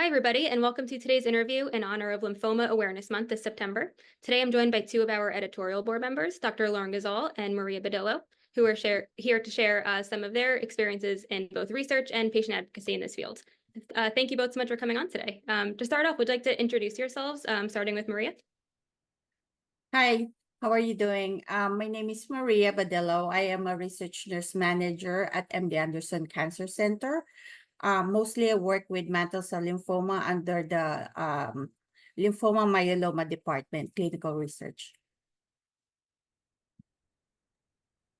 everybody, and welcome to today's interview in honor of Lymphoma Awareness Month this September. Today, I'm joined by two of our editorial board members, Dr. Lauren Ghazal and Maria Badillo, who are here to share some of their experiences in both research and patient advocacy in this field. Thank you both so much for coming on today. To start off, would you like to introduce yourselves, starting with Maria? Hi, how are you doing? My name is Maria Badillo. I am a research nurse manager at MD Anderson Cancer Center. Mostly I work with mantle cell lymphoma under the lymphoma myeloma department, clinical research.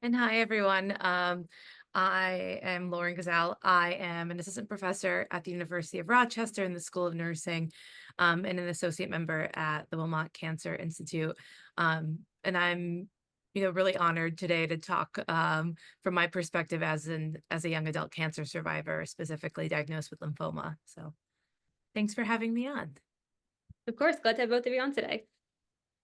And hi, everyone. I am Lauren Ghazal. I am an assistant professor at the University of Rochester in the School of Nursing, and an associate member at the Wilmot Cancer Institute. And I'm, really honored today to talk from my perspective as a young adult cancer survivor, specifically diagnosed with lymphoma. So, thanks for having me on. Of course, glad to have both of you on today.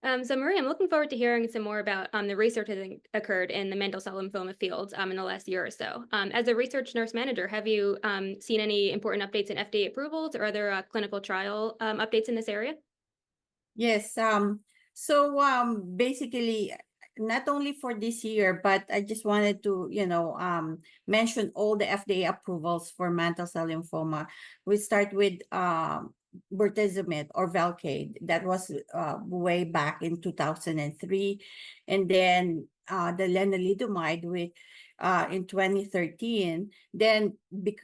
So Maria, I'm looking forward to hearing some more about the research that occurred in the mantle cell lymphoma field in the last year or so. As a research nurse manager, have you seen any important updates in FDA approvals or other clinical trial updates in this area? Yes. Basically, not only for this year, but I just wanted to, mention all the FDA approvals for mantle cell lymphoma. We start with bortezomib or Velcade. That was way back in 2003. And then the lenalidomide in 2013. Then the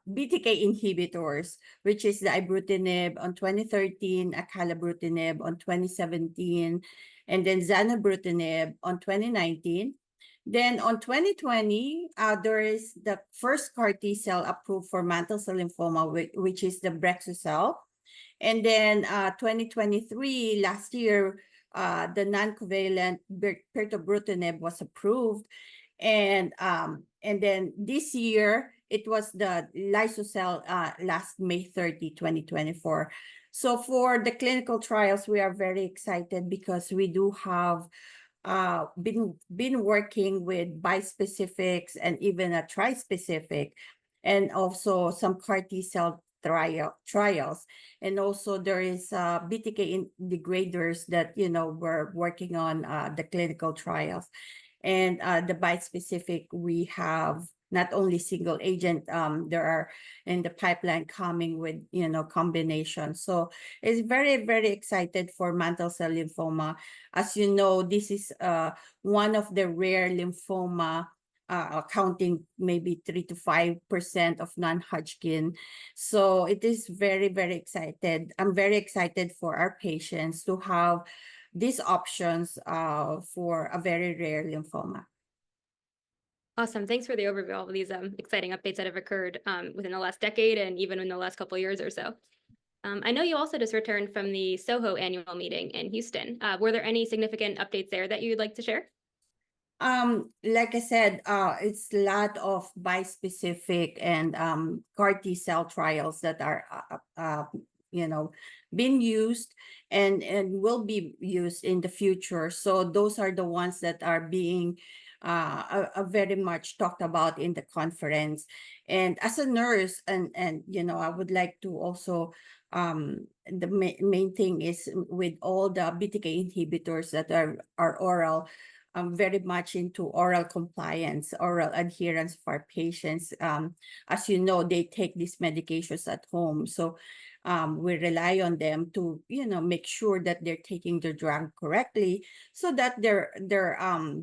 BTK inhibitors, which is the ibrutinib on 2013, acalabrutinib on 2017, and then zanubrutinib on 2019. Then on 2020, there is the first CAR T cell approved for mantle cell lymphoma, which is the Brexucell. And then 2023, last year, the non-covalent pirtobrutinib was approved. And then this year, it was the Lysocell last May 30, 2024. So for the clinical trials, we are very excited because we do have been working with bispecifics and even a trispecific, and also some CAR T cell trials. And also there is BTK degraders that, we're working on the clinical trials. And the bispecific, we have not only single agent, there are in the pipeline coming with, combinations. So it's very, very excited for mantle cell lymphoma. As you know, this is one of the rare lymphoma, accounting maybe 3 to 5% of non-Hodgkin. So it is very, very excited. I'm very excited for our patients to have these options for a very rare lymphoma. Awesome. Thanks for the overview of all of these exciting updates that have occurred within the last decade and even in the last couple of years or so. I know you also just returned from the SOHO annual meeting in Houston. Were there any significant updates there that you'd like to share? Like I said, it's a lot of bispecific and CAR T cell trials that are, being used and will be used in the future. So those are the ones that are being very much talked about in the conference. And as a nurse, and I would like to also, the main thing is with all the BTK inhibitors that are oral, I'm very much into oral compliance, oral adherence for our patients. As you know, they take these medications at home. So we rely on them to, make sure that they're taking their drug correctly so that their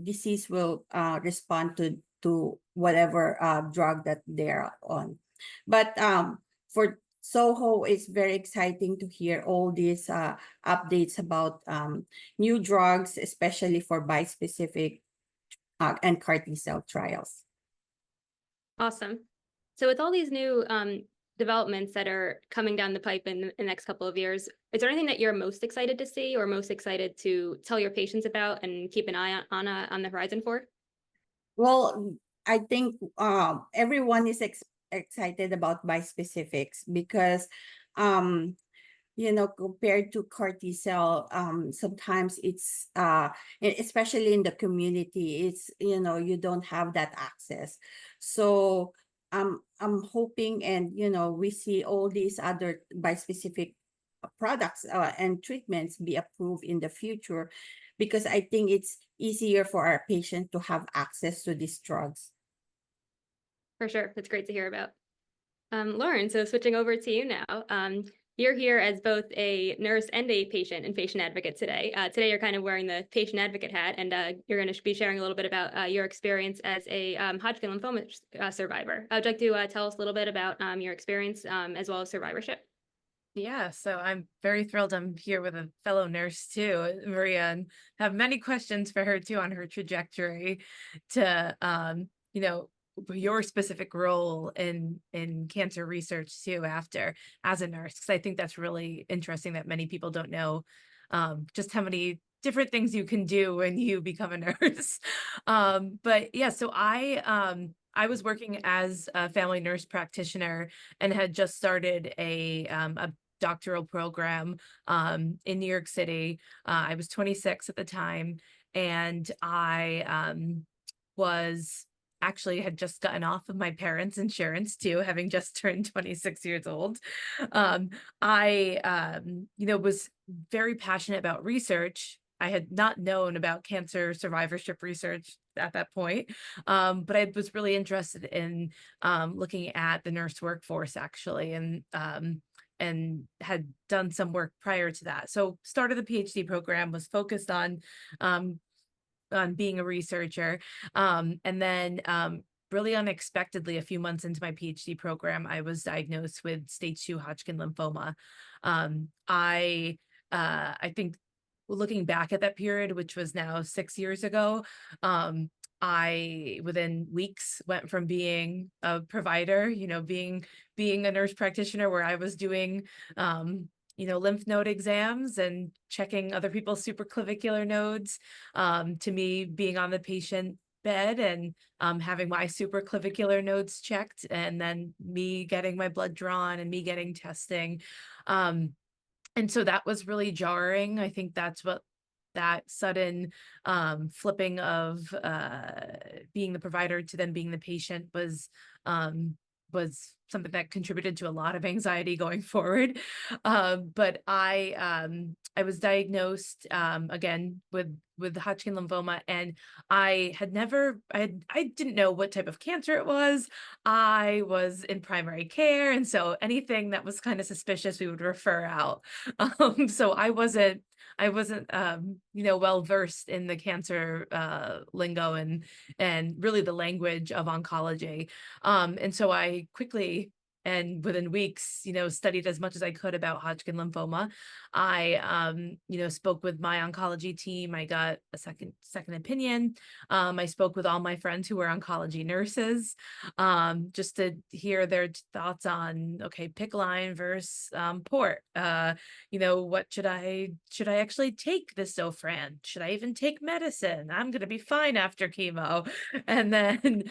disease will respond to whatever drug that they're on. But for SOHO, it's very exciting to hear all these updates about new drugs, especially for bispecific and CAR T cell trials. Awesome. So with all these new developments that are coming down the pipe in the next couple of years, is there anything that you're most excited to see or most excited to tell your patients about and keep an eye on the horizon for? Well, I think everyone is excited about bispecifics because compared to CAR T cell, sometimes it's especially in the community, it's you don't have that access. So I'm hoping, and we see all these other bispecific products and treatments be approved in the future, because I think it's easier for our patients to have access to these drugs. For sure. That's great to hear about. Lauren, so switching over to you now. You're here as both a nurse and a patient and patient advocate today. Today, you're kind of wearing the patient advocate hat, and you're going to be sharing a little bit about your experience as a Hodgkin lymphoma survivor. I'd like to tell us a little bit about your experience as well as survivorship. Yeah, so I'm very thrilled I'm here with a fellow nurse too, Maria, and have many questions for her too on her trajectory to your specific role in cancer research too after as a nurse, because I think that's really interesting that many people don't know just how many different things you can do when you become a nurse. But yeah, so I was working as a family nurse practitioner and had just started a doctoral program in New York City. I was 26 at the time, and I was actually had just gotten off of my parents' insurance too, having just turned 26 years old. I was very passionate about research. I had not known about cancer survivorship research at that point, but I was really interested in looking at the nurse workforce actually, and had done some work prior to that. So started the PhD program, was focused on being a researcher. And then really unexpectedly, a few months into my PhD program, I was diagnosed with stage 2 Hodgkin lymphoma. I think looking back at that period, which was now 6 years ago, I within weeks went from being a provider, being a nurse practitioner where I was doing lymph node exams and checking other people's supraclavicular nodes, to me being on the patient bed and having my supraclavicular nodes checked, and then me getting my blood drawn and me getting testing. And so that was really jarring. I think that's what that sudden flipping of being the provider to then being the patient was something that contributed to a lot of anxiety going forward. But I was diagnosed again with Hodgkin lymphoma, and I didn't know what type of cancer it was. I was in primary care, and so anything that was kind of suspicious, we would refer out. So I wasn't well versed in the cancer lingo and really the language of oncology. And so I quickly and within weeks, studied as much as I could about Hodgkin lymphoma. I, spoke with my oncology team. I got a second opinion. I spoke with all my friends who were oncology nurses, just to hear their thoughts on, okay, PICC line versus port. What should I actually take this Zofran? Should I even take medicine? I'm going to be fine after chemo. And then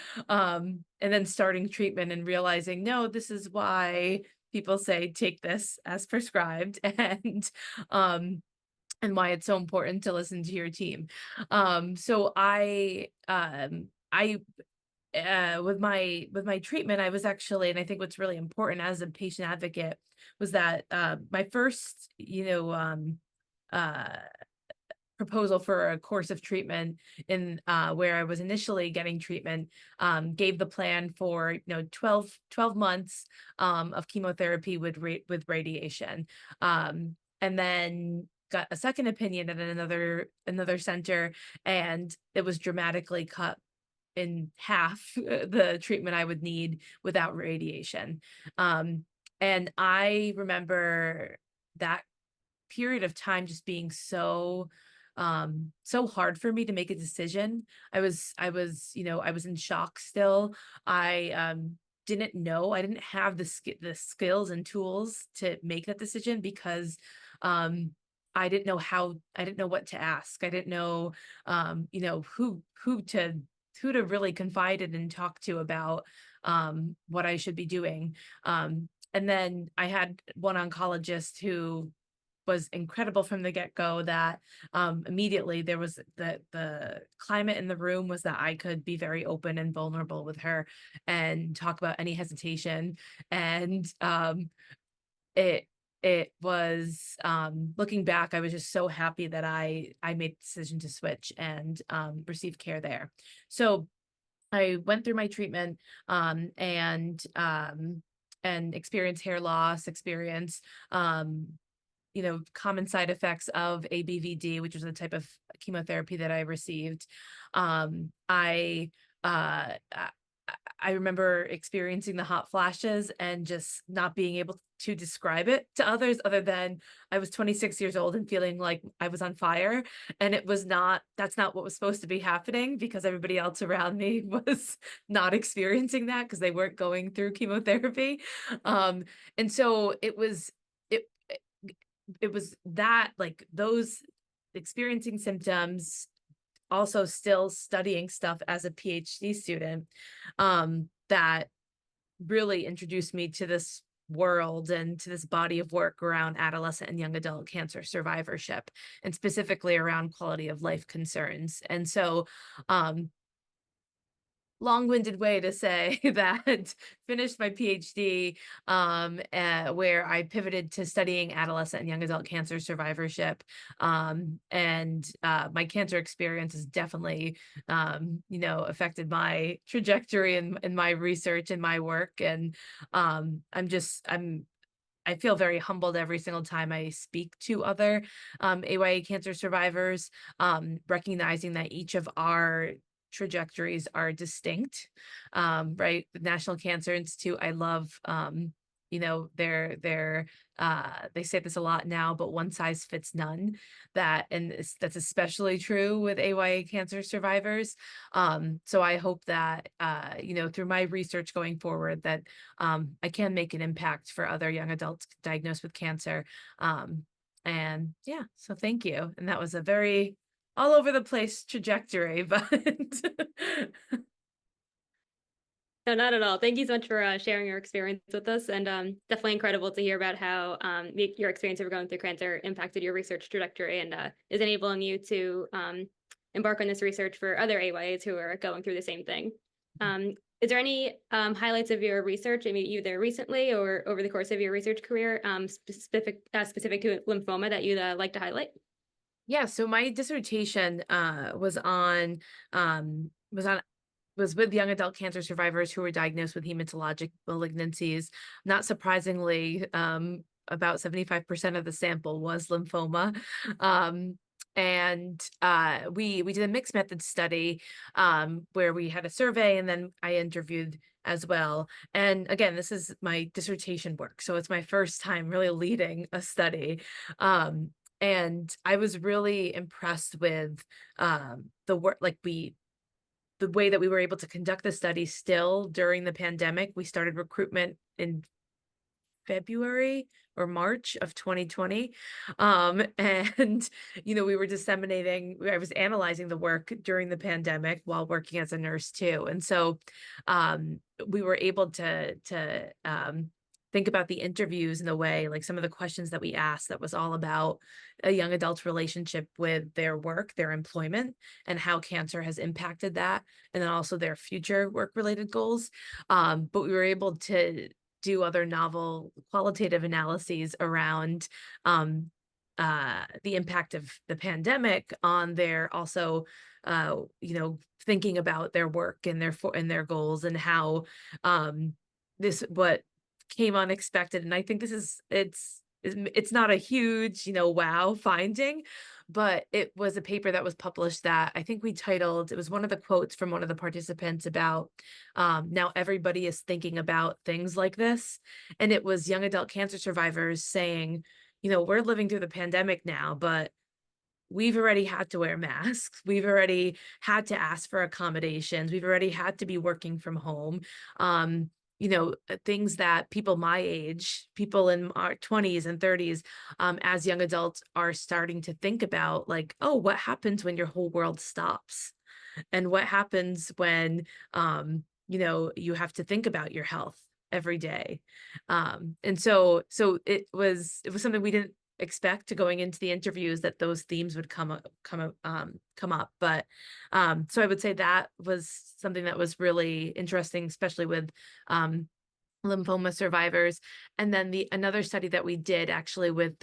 starting treatment and realizing, no, this is why people say take this as prescribed, and why it's so important to listen to your team. So with my treatment, I was actually, and I think what's really important as a patient advocate was that my first proposal for a course of treatment in where I was initially getting treatment gave the plan for 12 months of chemotherapy with radiation, and then got a second opinion at another center, and it was dramatically cut in half the treatment I would need without radiation. And I remember that period of time just being so hard for me to make a decision. I was in shock still. I didn't know, I didn't have the skills and tools to make that decision, because I didn't know what to ask. I didn't know who to really confide in and talk to about what I should be doing. And then I had one oncologist who was incredible from the get-go that immediately there was the climate in the room was that I could be very open and vulnerable with her and talk about any hesitation. And it was looking back, I was just so happy that I made the decision to switch and receive care there. So I went through my treatment and experienced hair loss, experienced common side effects of ABVD, which was a type of chemotherapy that I received. I remember experiencing the hot flashes and just not being able to describe it to others other than I was 26 years old and feeling like I was on fire. And that's not what was supposed to be happening, because everybody else around me was not experiencing that because they weren't going through chemotherapy. And so it was that, like, those experiencing symptoms, also still studying stuff as a PhD student, that really introduced me to this world and to this body of work around adolescent and young adult cancer survivorship, and specifically around quality of life concerns. And so, long-winded way to say that finished my PhD, where I pivoted to studying adolescent and young adult cancer survivorship. My cancer experience has definitely, affected my trajectory and my research and my work. And I feel very humbled every single time I speak to other AYA cancer survivors, recognizing that each of our trajectories are distinct, right? The National Cancer Institute, I love, they say this a lot now, but one size fits none. That's especially true with AYA cancer survivors. So I hope that, through my research going forward, that I can make an impact for other young adults diagnosed with cancer. And yeah, so thank you. And that was a very all over the place trajectory, but No, not at all. Thank you so much for sharing your experience with us, and definitely incredible to hear about how your experience of going through cancer impacted your research trajectory and is enabling you to embark on this research for other AYAs who are going through the same thing. Is there any highlights of your research, maybe either recently or over the course of your research career, specific to lymphoma that you'd like to highlight? Yeah, so my dissertation was with young adult cancer survivors who were diagnosed with hematologic malignancies. Not surprisingly, about 75% of the sample was lymphoma. We did a mixed method study where we had a survey and then I interviewed as well. And again, this is my dissertation work, so it's my first time really leading a study. And I was really impressed with the work, the way that we were able to conduct the study still during the pandemic. We started recruitment in February or March of 2020. And, we were I was analyzing the work during the pandemic while working as a nurse too. And so we were able to think about the interviews in a way, like some of the questions that we asked, that was all about a young adult's relationship with their work, their employment, and how cancer has impacted that, and then also their future work-related goals. But we were able to do other novel qualitative analyses around the impact of the pandemic on their also, thinking about their work and their goals, and how what came unexpected. And I think it's not a huge, wow finding, but it was a paper that was published that I think we titled, it was one of the quotes from one of the participants about now everybody is thinking about things like this. And it was young adult cancer survivors saying, we're living through the pandemic now, but we've already had to wear masks. We've already had to ask for accommodations. We've already had to be working from home. Things that people my age, people in our 20s and 30s, as young adults are starting to think about, like, oh, what happens when your whole world stops? And what happens when, you have to think about your health every day? And so it was something we didn't expect going into the interviews that those themes would come up. But so I would say that was something that was really interesting, especially with lymphoma survivors. And then another study that we did actually with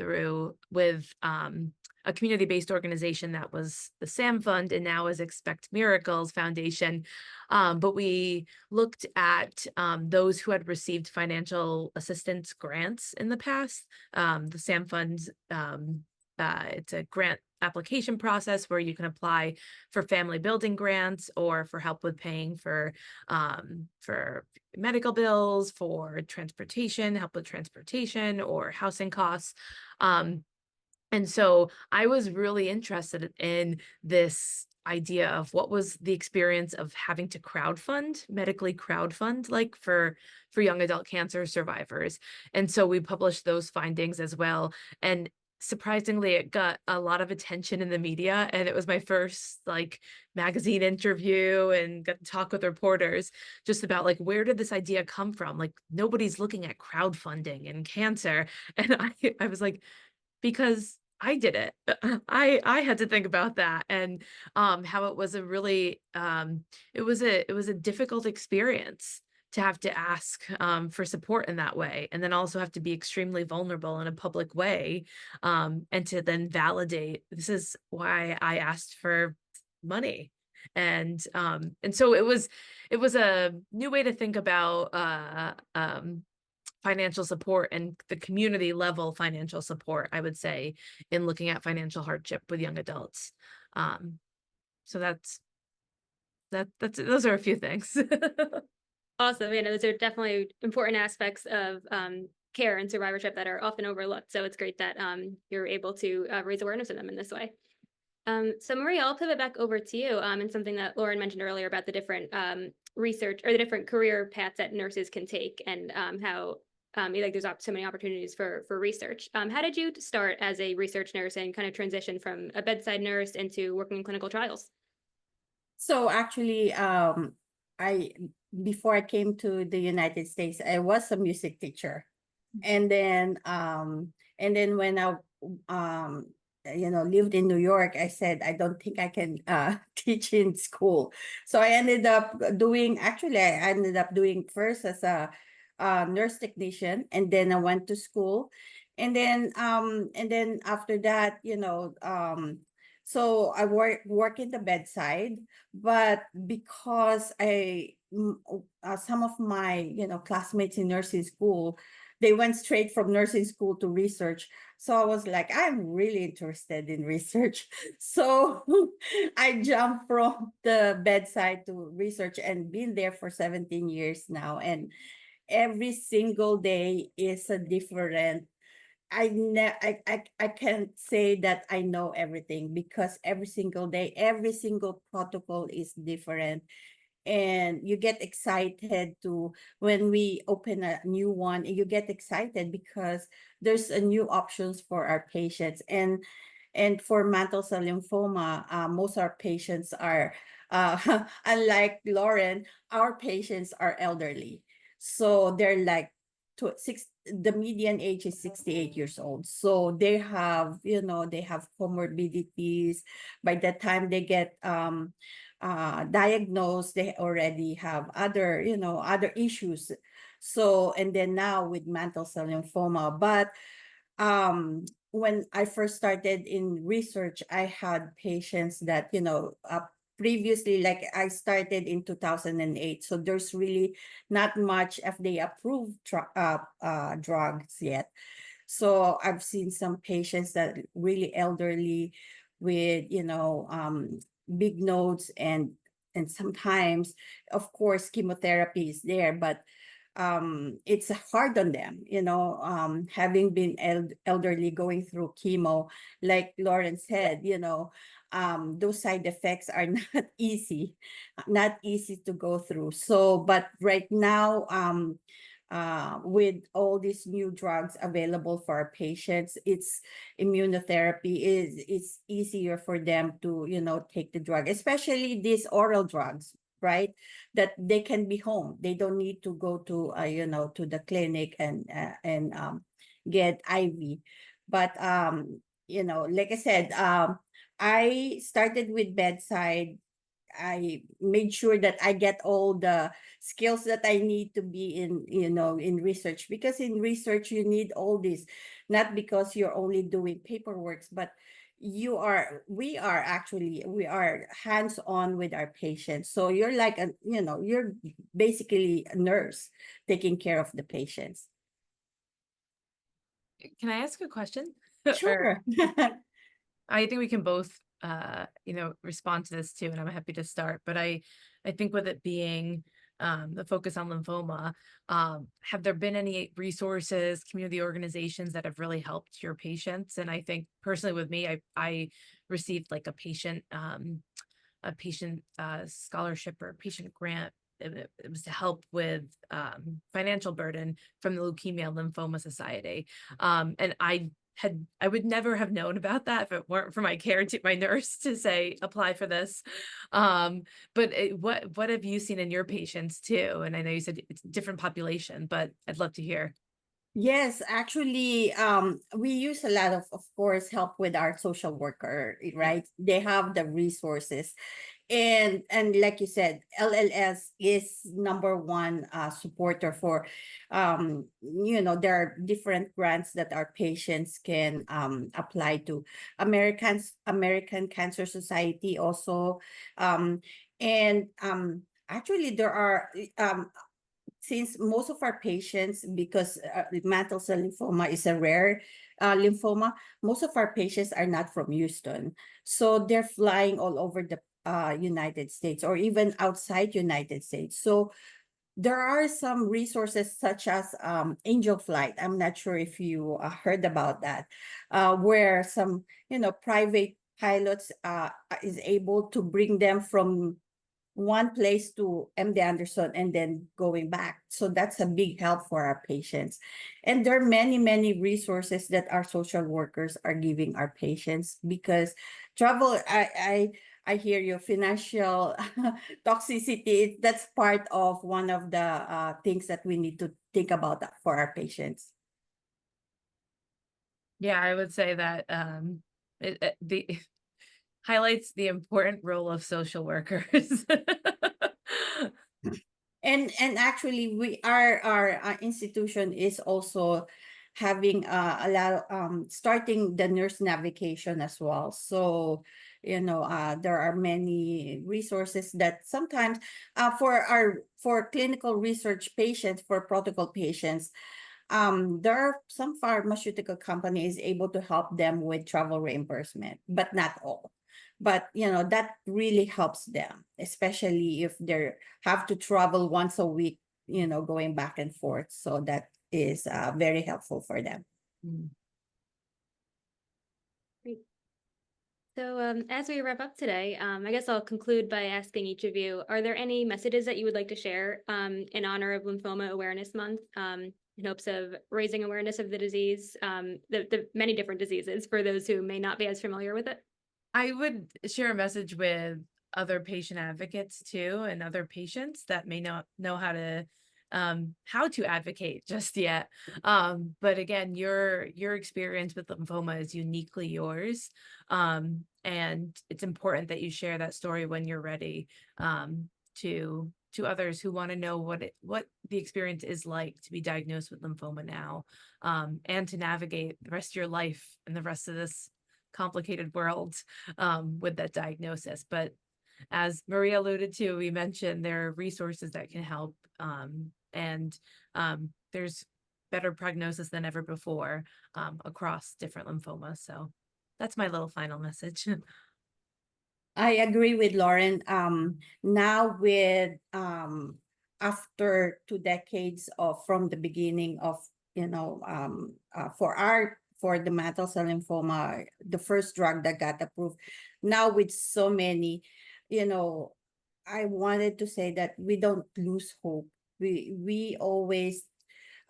a community-based organization that was the SAM Fund and now is Expect Miracles Foundation. But we looked at those who had received financial assistance grants in the past. The SAM Fund, it's a grant application process where you can apply for family building grants or for help with paying for medical bills, for transportation, help with transportation or housing costs. And so I was really interested in this idea of what was the experience of having to medically crowdfund, like for young adult cancer survivors. And so we published those findings as well. And surprisingly, it got a lot of attention in the media, and it was my first like magazine interview, and got to talk with reporters just about like, where did this idea come from? Like, nobody's looking at crowdfunding in cancer. And I was like, because I did it. I had to think about that, and how it was a really it was a difficult experience to have to ask for support in that way, and then also have to be extremely vulnerable in a public way, and to then validate, this is why I asked for money. And so it was a new way to think about financial support and the community level financial support, I would say, in looking at financial hardship with young adults. So that's those are a few things. Awesome. Those are definitely important aspects of care and survivorship that are often overlooked. So it's great that you're able to raise awareness of them in this way. So Maria, I'll pivot back over to you, and something that Lauren mentioned earlier about the different research or the different career paths that nurses can take, and how there's so many opportunities for research. How did you start as a research nurse and kind of transition from a bedside nurse into working in clinical trials? So actually, before I came to the United States, I was a music teacher. And then when I lived in New York, I said, I don't think I can teach in school. So I ended up doing first as a nurse technician, and then I went to school. And then after that, so I work in the bedside, but because some of my classmates in nursing school, they went straight from nursing school to research. So I was like, I'm really interested in research. So I jumped from the bedside to research and been there for 17 years now. And every single day is a different. I can't say that I know everything, because every single day, every single protocol is different. And you get excited when we open a new one, you get excited because there's a new options for our patients. And for mantle cell lymphoma, most of our patients are, unlike Lauren, our patients are elderly. So they're like the median age is 68 years old. So they have, comorbidities. By the time they get diagnosed, they already have other issues. So, and then now with mantle cell lymphoma. But when I first started in research, I had patients that, previously, like I started in 2008. So there's really not much FDA approved drugs yet. So I've seen some patients that really elderly with, big nodes, and sometimes, of course, chemotherapy is there, but it's hard on them, having been elderly, going through chemo. Like Lauren said, those side effects are not easy to go through. So, but right now, with all these new drugs available for our patients, it's immunotherapy is easier for them to take the drug, especially these oral drugs, right? That they can be home. They don't need to go to to the clinic and get IV. But like I said, I started with bedside. I made sure that I get all the skills that I need to be in research, because in research you need all this, not because you're only doing paperwork, but we are hands-on with our patients. So you're like you're basically a nurse taking care of the patients. Can I ask a question? Sure. I think we can both, respond to this too, and I'm happy to start. But I think with it being the focus on lymphoma, have there been any resources, community organizations that have really helped your patients? And I think personally with me, I received like a patient scholarship or patient grant. It was to help with financial burden from the Leukemia Lymphoma Society. And I would never have known about that if it weren't for my nurse to say, apply for this. But what have you seen in your patients too? And I know you said it's a different population, but I'd love to hear. Yes, actually, we use a lot of course, help with our social worker, right? They have the resources. And like you said, LLS is number one supporter for, there are different grants that our patients can apply to. American Cancer Society also, and actually there are since most of our patients, because mantle cell lymphoma is a rare lymphoma, most of our patients are not from Houston. So they're flying all over the United States or even outside United States. So there are some resources such as Angel Flight. I'm not sure if you heard about that, where some, private pilots is able to bring them from one place to MD Anderson and then going back. So that's a big help for our patients. And there are many, many resources that our social workers are giving our patients, because travel, I hear you, financial toxicity, that's part of one of the things that we need to think about for our patients. Yeah, I would say that the highlights the important role of social workers. And actually, our institution is also having a lot of starting the nurse navigation as well. So there are many resources that sometimes for clinical research patients, for protocol patients, there are some pharmaceutical companies able to help them with travel reimbursement, but not all. But that really helps them, especially if they have to travel once a week, going back and forth. So that is very helpful for them. Great. So as we wrap up today, I guess I'll conclude by asking each of you, are there any messages that you would like to share in honor of Lymphoma Awareness Month, in hopes of raising awareness of the disease, the many different diseases, for those who may not be as familiar with it? I would share a message with other patient advocates too, and other patients that may not know how to advocate just yet. But again, your experience with lymphoma is uniquely yours. And it's important that you share that story when you're ready, to others who want to know what the experience is like to be diagnosed with lymphoma now, and to navigate the rest of your life and the rest of this complicated world with that diagnosis. But as Maria alluded to, we mentioned there are resources that can help, and there's better prognosis than ever before across different lymphomas. So that's my little final message. I agree with Lauren. Now with after 2 decades of from the beginning of for the mantle cell lymphoma, the first drug that got approved. Now with so many, I wanted to say that we don't lose hope. We always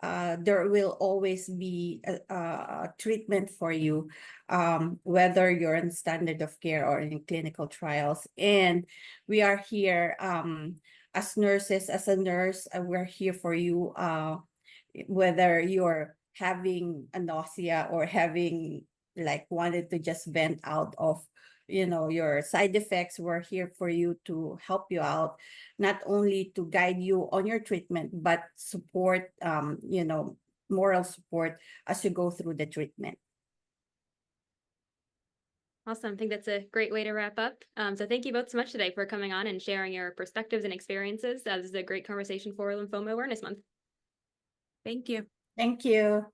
there will always be a treatment for you, whether you're in standard of care or in clinical trials. And we are here as nurses, as a nurse, we're here for you, whether you're having a nausea or having like wanted to just vent out of, you know, your side effects. We're here for you to help you out, not only to guide you on your treatment, but support, you know, moral support as you go through the treatment. Awesome. I think that's a great way to wrap up. So thank you both so much today for coming on and sharing your perspectives and experiences. This is a great conversation for Lymphoma Awareness Month. Thank you. Thank you.